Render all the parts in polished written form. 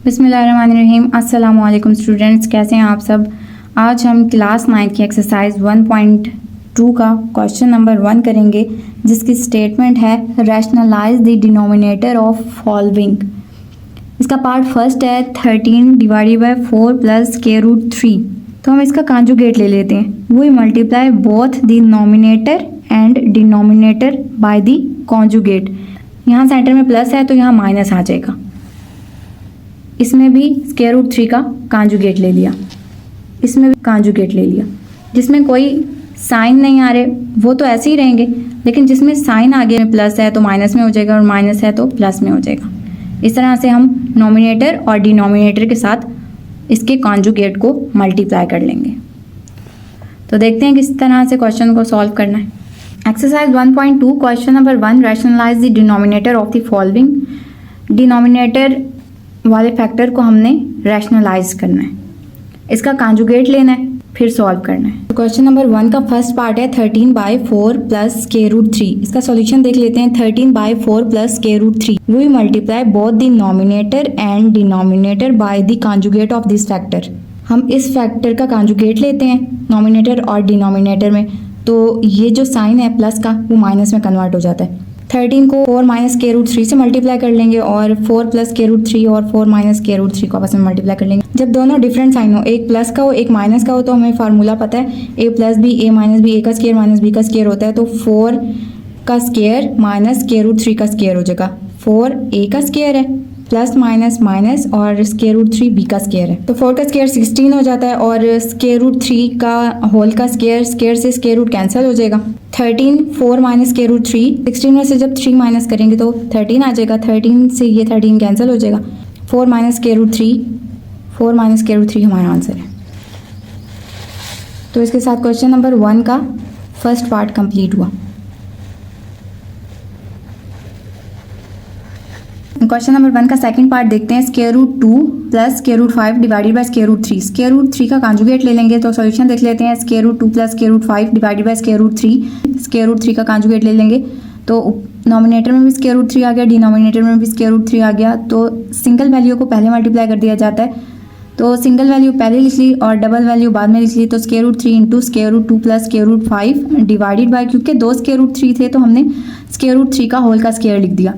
बिस्मिल्लाहिर्रहमानिर्रहीम। अस्सलाम वालेकुम स्टूडेंट्स, कैसे हैं आप सब। आज हम क्लास 9 की एक्सरसाइज 1.2 का क्वेश्चन नंबर 1 करेंगे, जिसकी स्टेटमेंट है rationalise the denominator of following. इसका पार्ट फर्स्ट है 13 डिवाइडेड बाय 4 प्लस के रूट 3। तो हम इसका कॉन्जुगेट ले लेते हैं। We multiply both the numerator and denominator by the conjugate. यहाँ सेंटर में प्लस है तो यहाँ माइनस आ जाएगा। इसमें भी स्क्वायर रूट 3 का कॉन्जुगेट ले लिया, इसमें भी कॉन्जुगेट ले लिया। जिसमें कोई साइन नहीं आ रहे वो तो ऐसे ही रहेंगे, लेकिन जिसमें साइन आगे में प्लस है तो माइनस में हो जाएगा और माइनस है तो प्लस में हो जाएगा। इस तरह से हम नोमिनेटर और डिनोमिनेटर के साथ इसके कॉन्जुगेट को मल्टीप्लाई कर लेंगे। तो देखते हैं किस तरह से क्वेश्चन को सॉल्व करना है। Exercise 1.2 question number 1, rationalise the denominator of the following. Denominator वाले फैक्टर को हमने रैशनलाइज करना है, इसका कॉन्जुगेट लेना है, फिर सॉल्व करना है। तो क्वेश्चन नंबर 1 का फर्स्ट पार्ट है 13/4 प्लस के रूट 3। इसका सॉल्यूशन देख लेते हैं। 13/4 प्लस के root 3। We multiply both the numerator and denominator by the conjugate of this factor. हम इस फैक्टर का कॉन्जुगेट लेते हैं नोमिनेटर और डिनोमिनेटर में, तो ये जो साइन है प्लस का वो माइनस में कन्वर्ट हो जाता है। 13 को 4 माइनस के रूट 3 से मल्टीप्लाई कर लेंगे और 4 प्लस के रूट 3 और 4 माइनस के रूट 3 को आपस में मल्टीप्लाई कर लेंगे। जब दोनों डिफरेंट साइन हो, एक प्लस का हो एक माइनस का हो, तो हमें फार्मूला पता है a plus B A minus B, A का स्क्वायर माइनस बी का स्क्वायर होता है। तो 4 का स्क्वायर माइनस के रूट 3 का स्क्वायर हो जाएगा। 4 a का स्क्वायर है प्लस माइनस माइनस और स्क्वायर रूट 3 b का स्क्वायर है, तो 4 का स्क्वायर 16 हो जाता है और स्क्वायर रूट 3 का होल का स्क्वायर, स्क्वायर से स्क्वायर रूट कैंसिल हो जाएगा। 13 4 माइनस के रूट 3, 16 में से जब 3 माइनस करेंगे तो 13 आ जाएगा। 13 से ये 13 कैंसिल हो जाएगा। 4 माइनस के रूट 3, 4 माइनस के रूट 3 हमारा आंसर है। तो इसके साथ क्वेश्चन नंबर 1 का फर्स्ट पार्ट कंप्लीट हुआ। क्वेश्चन नंबर 1 का सेकंड पार्ट देखते हैं। Square root 2 plus square root 5 divided by square root 3। Square root 3 का कॉन्जुगेट ले लेंगे, तो सॉल्यूशन देख लेते हैं। Square root 2 plus square root 5 divided by square root 3। Square root 3 का कॉन्जुगेट ले लेंगे, तो नोमिनेटर में भी स्क्वायर रूट 3 आ गया, डिनोमिनेटर में भी स्क्वायर रूट 3 आ गया। तो सिंगल वैल्यू को पहले मल्टीप्लाई कर दिया जाता है, तो सिंगल वैल्यू पहले लिख ली और डबल वैल्यू बाद में लिख ली। तो square root 3 into square root 2 plus square root 5 divided by, क्योंकि 2 स्क्वायर रूट 3 थे तो हमने स्क्वायर रूट 3 का होल का स्क्वायर लिख दिया।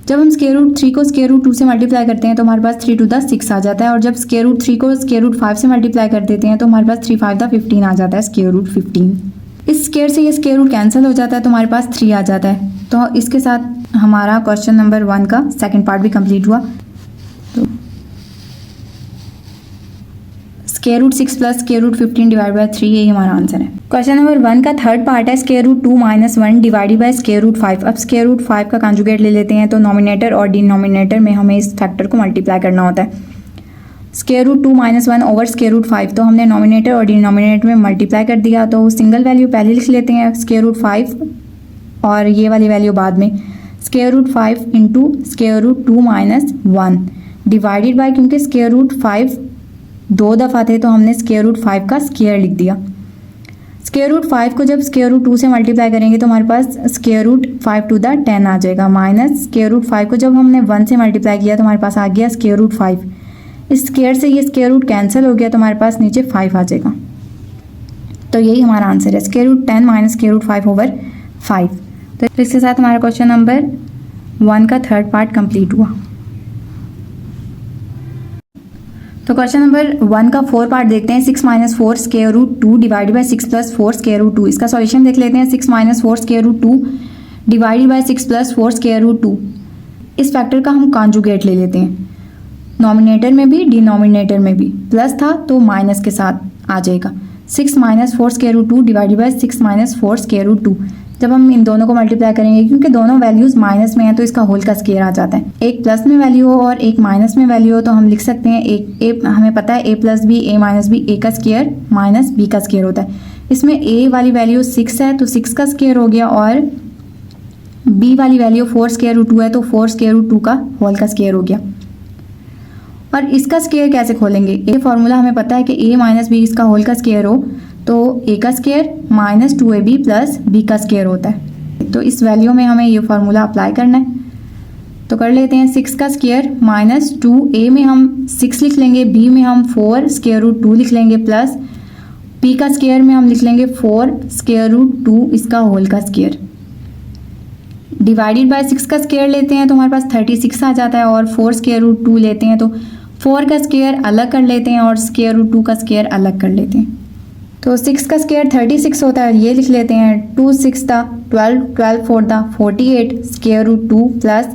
जब हम स्क्वायर रूट 3 को स्क्वायर रूट 2 से मल्टीप्लाई करते हैं तो हमारे पास 3 टू द 6 आ जाता है, और जब स्क्वायर रूट 3 को स्क्वायर रूट 5 से मल्टीप्लाई कर देते हैं तो हमारे पास 3 5 द 15 आ जाता है, स्क्वायर रूट 15। इस स्क्वायर से ये स्क्वायर रूट कैंसिल हो जाता है तो हमारे पास 3 आ जाता है। तो इसके साथ हमारा क्वेश्चन नंबर 1 का सेकेंड पार्ट भी कंप्लीट हुआ। तो square root 6 plus square root 15 divide by 3, यही हमारा आंसर है। क्वेश्चन नंबर 1 का थर्ड पार्ट है square root 2 minus 1 divided by square root 5। अब स्क्वायर रूट 5 का कॉन्जुगेट ले लेते हैं, तो नोमिनेटर और डिनोमिनेटर में हमें इस फैक्टर को मल्टीप्लाई करना होता है। Square root 2 minus 1 over square root 5, तो हमने नोमिनेटर और डिनोमिनेटर में मल्टीप्लाई कर दिया। तो सिंगल वैल्यू पहले लिख लेते हैं, स्क्वायर रूट 5 और ये वाली वैल्यू बाद में। Square root 5 into square root 2 minus 1 divided by, क्योंकि स्क्वायर रूट 5 2 दफ़ा थे तो हमने स्क्वायर रूट 5 का स्क्वायर लिख दिया। स्क्वायर रूट 5 को जब स्क्वायर रूट 2 से मल्टीप्लाई करेंगे तो हमारे पास स्क्वायर रूट 5 टू द 10 आ जाएगा, माइनस स्क्वायर रूट 5 को जब हमने 1 से मल्टीप्लाई किया तो हमारे पास आ गया स्क्वायर रूट 5। इस स्क्वायर से ये स्क्वायर रूट कैंसिल हो गया तो हमारे पास नीचे 5 आ जाएगा। तो यही हमारा आंसर है, square root 10 minus square root 5 over 5। तो इसके साथ हमारा क्वेश्चन नंबर 1 का थर्ड पार्ट कंप्लीट हुआ। तो क्वेश्चन नंबर 1 का 4 पार्ट देखते हैं। 6 minus 4 square root 2 divided by 6 plus 4 square root 2। इसका सॉल्यूशन देख लेते हैं। 6 minus 4 square root 2 divided by 6 plus 4 square root 2। इस फैक्टर का हम कॉन्जुगेट ले लेते हैं। नोमिनेटर में भी डिनोमिनेटर में भी प्लस था तो माइनस के साथ आ जाएगा। 6 minus 4 square root 2 divided by 6 minus 4 square root 2। जब हम इन दोनों को मल्टीप्लाई करेंगे, क्योंकि दोनों वैल्यूज माइनस में है तो इसका होल का स्क्वायर आ जाता है। एक प्लस में वैल्यू हो और एक माइनस में वैल्यू हो तो हम लिख सकते हैं एक हमें पता है a plus B A minus B, A का स्क्वायर माइनस बी का स्क्वायर होता है। इसमें a वाली वैल्यू 6 है तो 6 का स्क्वायर हो गया, और b वाली वैल्यू 4 स्क्वायर रूट 2 है तो 4 स्क्वायर रूट 2 का होल का स्क्वायर हो गया। और इसका स्क्वायर कैसे खोलेंगे? ये फॉर्मूला हमें पता है कि a माइनस बी इसका होल का स्क्वायर हो तो a का square minus 2ab plus b का स्क्वायर होता है। तो इस वैल्यू में हमें ये फार्मूला अप्लाई करना है। तो कर लेते हैं 6 का स्क्वायर माइनस 2, ए में हम 6 लिख लेंगे, बी में हम 4 स्क्वायर रूट 2 लिख लेंगे, प्लस पी का स्क्वायर में हम लिख लेंगे 4 स्क्वायर रूट 2 इसका होल का स्क्वायर, डिवाइडेड बाय 6 का स्क्वायर लेते हैं तो हमारे पास 36 आ जाता है, और 4 स्क्वायर रूट 2 लेते हैं तो 4 का स्क्वायर अलग कर लेते हैं और स्क्वायर रूट 2 का स्क्वायर अलग कर लेते हैं। तो 6 का स्क्वायर 36 होता है, ये लिख लेते हैं 2 6 दा 12, 12 4 दा 48 स्क्वायर रूट 2 प्लस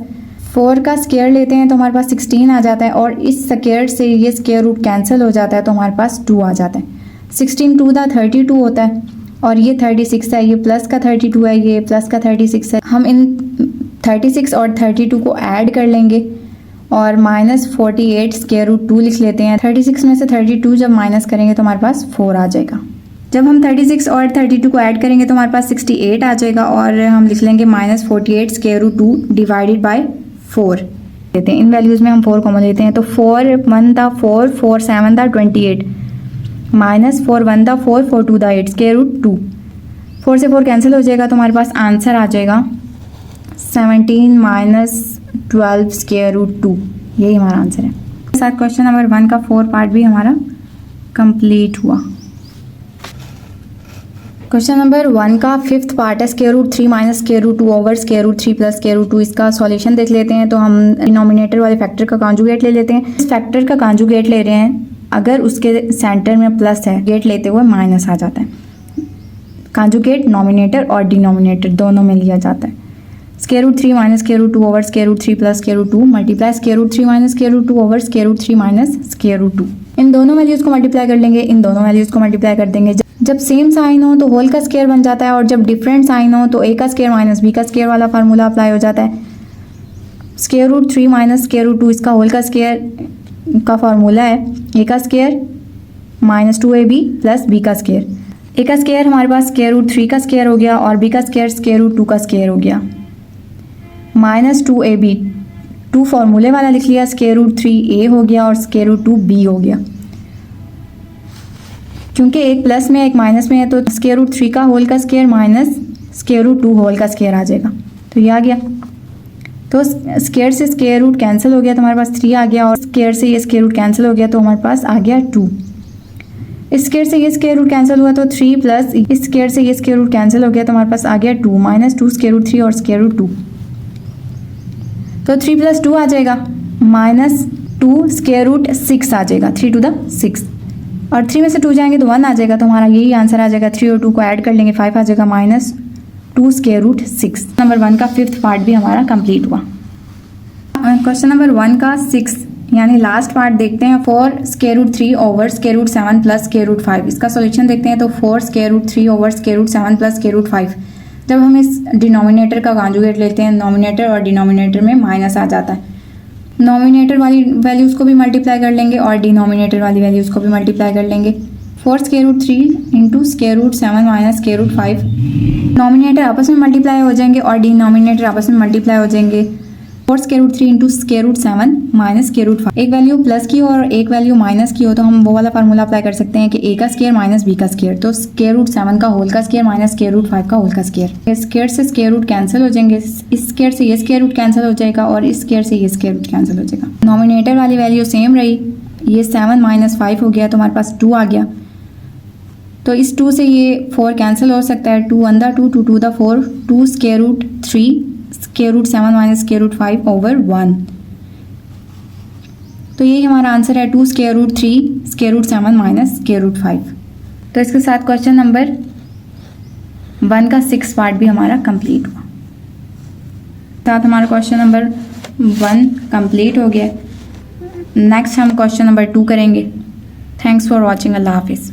4 का स्क्वायर लेते हैं तो हमारे पास 16 आ जाता है, और इस स्क्वायर से ये स्क्वायर रूट कैंसिल हो जाता है तो हमारे पास 2 आ जाता है। 16 2 दा 32 होता है, और ये 36 है, ये प्लस का 32 है, ये प्लस का 36 है। हम इन 36 और 32 को ऐड कर लेंगे और माइनस 48 स्क्वायर रूट 2 लिख लेते हैं। 36 में से 32 जब माइनस करेंगे तो हमारे पास 4 आ जाएगा। जब हम 36 और 32 को ऐड करेंगे तो हमारे पास 68 आ जाएगा, और हम लिख लेंगे minus 48 square root 2 divided by 4 लेते हैं। इन वैल्यूज़ में हम 4 कॉमन लेते हैं तो 4 1 दा 4, 4 7 दा 28 माइनस 4 1 दा 4, 4 2 दा 8 स्क्वायर रूट 2। 4 से 4 कैंसिल हो जाएगा तो हमारे पास आंसर आ जाएगा 17 माइनस 12 स्क्वायर रूट 2, यही हमारा आंसर है। साथ क्वेश्चन नंबर 1 का 4 पार्ट भी हमारा कंप्लीट हुआ। क्वेश्चन नंबर 1 का 5th पार्ट है square root 3 minus square root 2 over square root 3 plus square root 2। इसका सॉल्यूशन देख लेते हैं। तो हम डिनोमिनेटर वाले फैक्टर का कॉन्जुगेट ले लेते हैं। इस फैक्टर का कॉन्जुगेट ले रहे हैं, अगर उसके सेंटर में प्लस है, गेट लेते हुए माइनस आ जाता है। कॉन्जुगेट नोमिनेटर और डिनोमिनेटर दोनों में लिया जाता है। Square root 3 minus square root 2 over square root 3 plus square root 2 multiply square root 3 minus square root 2 over square root 3 minus square root 2। इन दोनों वैल्यूज़ को मल्टीप्लाई कर लेंगे, इन दोनों वैल्यूज़ को मल्टीप्लाई कर देंगे। जब सेम साइन हो तो होल का स्क्वायर बन जाता है, और जब डिफरेंट साइन हो तो ए का स्क्वायर माइनस बी का स्क्वायर वाला फार्मूला अप्लाई हो जाता है। Square root 3 minus square root 2 इसका होल का स्क्वायर का फार्मूला है ए का square minus 2ab plus B का स्क्वायर। ए का स्क्वायर हमारे पास स्क्वायर रूट 3 का स्क्वायर हो गया, और बी का स्क्वायर स्क्वायर रूट 2 का स्क्वायर हो गया, माइनस 2ab 2 फार्मूले वाला लिख लिया, स्क्वायर रूट 3a हो गया और स्क्वायर रूट 2b हो गया। क्योंकि एक प्लस में एक माइनस में है तो स्क्वायर रूट 3 का होल का square minus square root 2 whole का स्क्वायर आ जाएगा, तो ये आ गया। तो स्क्वायर से स्क्वायर रूट कैंसिल हो गया तो हमारे पास 3 आ गया, और स्क्वायर से ये स्क्वायर रूट कैंसिल हो गया तो हमारे पास आ गया 2। इस स्क्वायर से ये स्क्वायर रूट कैंसिल हुआ तो 3 प्लस इस स्क्वायर से ये स्क्वायर रूट कैंसिल हो गया तो हमारे पास आ गया 2 माइनस 2 स्क्वायर रूट 3 और स्क्वायर रूट 2। तो 3 प्लस 2 आ जाएगा, माइनस 2 स्क्वायर रूट 6 आ जाएगा, 3 टू द 6, और 3 में से 2 जाएंगे तो 1 आ जाएगा, तो हमारा यही आंसर आ जाएगा। 3 और 2 को ऐड कर लेंगे 5 आ जाएगा, माइनस 2 स्क्वायर रूट 6। नंबर 1 का 5th पार्ट भी हमारा कंप्लीट हुआ। क्वेश्चन नंबर 1 का 6 यानी लास्ट पार्ट देखते हैं। 4 square root 3 over square root 7 plus square root 5। इसका सॉल्यूशन देखते हैं। तो 4 square root 3 over square root 7 plus square root 5। जब हम इस डिनोमिनेटर का कॉन्जुगेट लेते हैं, नोमिनेटर और डिनोमिनेटर में माइनस आ जाता है। नोमिनेटर वाली वैल्यूज़ को भी मल्टीप्लाई कर लेंगे और डिनोमिनेटर वाली वैल्यूज़ को भी मल्टीप्लाई कर लेंगे। 4 square root 3 into square root 7 minus square root 5। Numerator आपस में मल्टीप्लाई हो जाएंगे और डिनोमिनेटर आपस में मल्टीप्लाई हो जाएंगे। 4 square root 3 into square root 7 minus square root 5। एक वैल्यू प्लस की हो और एक वैल्यू माइनस की हो तो हम वो वाला फार्मूला अप्लाई कर सकते हैं कि ए का स्क्वायर माइनस बी का स्क्वायर। तो स्क्वायर रूट 7 का होल का स्क्वायर माइनस स्क्वायर रूट 5 का होल का स्क्वायर। स्क्वायर से स्क्वायर रूट कैंसिल हो जाएंगे, इस स्क्वायर से ये स्क्वायर रूट कैंसिल हो जाएगा और इस स्क्वायर से ये स्क्वायर रूट कैंसिल हो जाएगा। नोमिनेटर वाली वैल्यू सेम रही, ये 7 माइनस 5 हो गया तो हमारे पास 2 आ गया। तो इस 2 से ये 4 कैंसिल हो सकता है। 2 1 2 2 2 4 2 square root 3 square root 7 minus square root 5 over 1। तो यही हमारा आंसर है 2 square root 3 square root 7 minus square root 5। तो इसके साथ क्वेश्चन नंबर 1 का 6 पार्ट भी हमारा कंप्लीट हुआ। साथ हमारा क्वेश्चन नंबर 1 कंप्लीट हो गया। नेक्स्ट हम क्वेश्चन नंबर 2 करेंगे। Thanks for watching. अल्लाह हाफिज़।